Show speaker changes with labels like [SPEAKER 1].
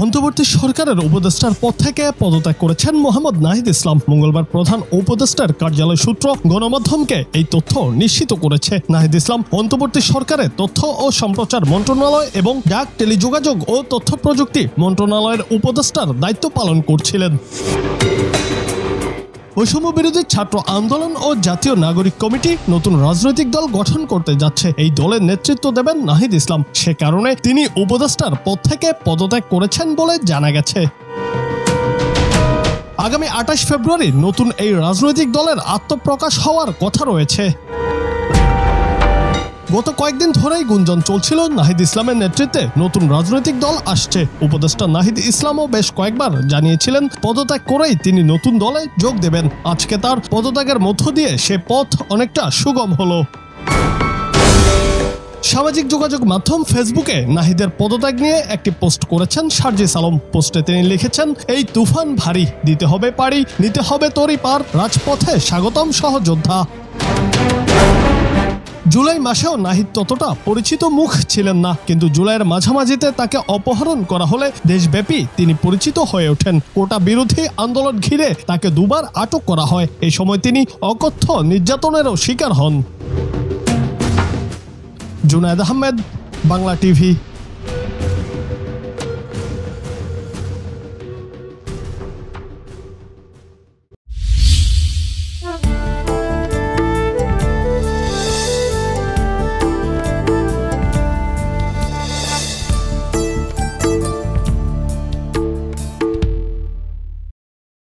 [SPEAKER 1] অন্তর্বর্তী সরকারের উপদেষ্টার পদ থেকে পদত্যাগ করেছেন মোহাম্মদ নাহিদ ইসলাম। মঙ্গলবার প্রধান উপদেষ্টার কার্যালয় সূত্র গণমাধ্যমকে এই তথ্য নিশ্চিত করেছে। নাহিদ ইসলাম অন্তর্বর্তী সরকারের তথ্য ও সম্প্রচার মন্ত্রণালয় এবং ডাক, টেলিযোগাযোগ ও তথ্য প্রযুক্তি মন্ত্রণালয়ের উপদেষ্টার দায়িত্ব পালন করছিলেন। বৈষম্য বিরোধী ছাত্র আন্দোলন ও জাতীয় নাগরিক কমিটি নতুন রাজনৈতিক দল গঠন করতে যাচ্ছে। এই দলের নেতৃত্ব দেবেন নাহিদ ইসলাম। সে কারণে তিনি উপদেষ্টার পদ থেকে পদত্যাগ করেছেন বলে জানা গেছে। আগামী 28 ফেব্রুয়ারি নতুন এই রাজনৈতিক দলের আত্মপ্রকাশ হওয়ার কথা রয়েছে। গত কয়েকদিন ধরেই গুঞ্জন চলছিল নাহিদ ইসলামের নেতৃত্বে নতুন রাজনৈতিক দল আসছে। উপদেষ্টা নাহিদ ইসলামও বেশ কয়েকবার জানিয়েছিলেন পদত্যাগ করেই তিনি নতুন দলে যোগ দেবেন। আজকে তার পদত্যাগের মধ্য দিয়ে সে পথ অনেকটা সুগম হলো। সামাজিক যোগাযোগ মাধ্যম ফেসবুকে নাহিদের পদত্যাগ নিয়ে একটি পোস্ট করেছেন সার্জিস আলম। পোস্টে তিনি লিখেছেন, এই তুফান ভারী, দিতে হবে পারি, নিতে হবে তরি পার, রাজপথে স্বাগতম সহযোদ্ধা। জুলাই মাসেও নাহিদ ততটা পরিচিত মুখ ছিলেন না, কিন্তু জুলাইয়ের মাঝামাঝিতে তাকে অপহরণ করা হলে দেশব্যাপী তিনি পরিচিত হয়ে ওঠেন। কোটা বিরোধী আন্দোলন ঘিরে তাকে দুবার আটক করা হয়। এই সময় তিনি অকথ্য নির্যাতনেরও শিকার হন। জুনায়েদ আহমেদ, বাংলা টিভি।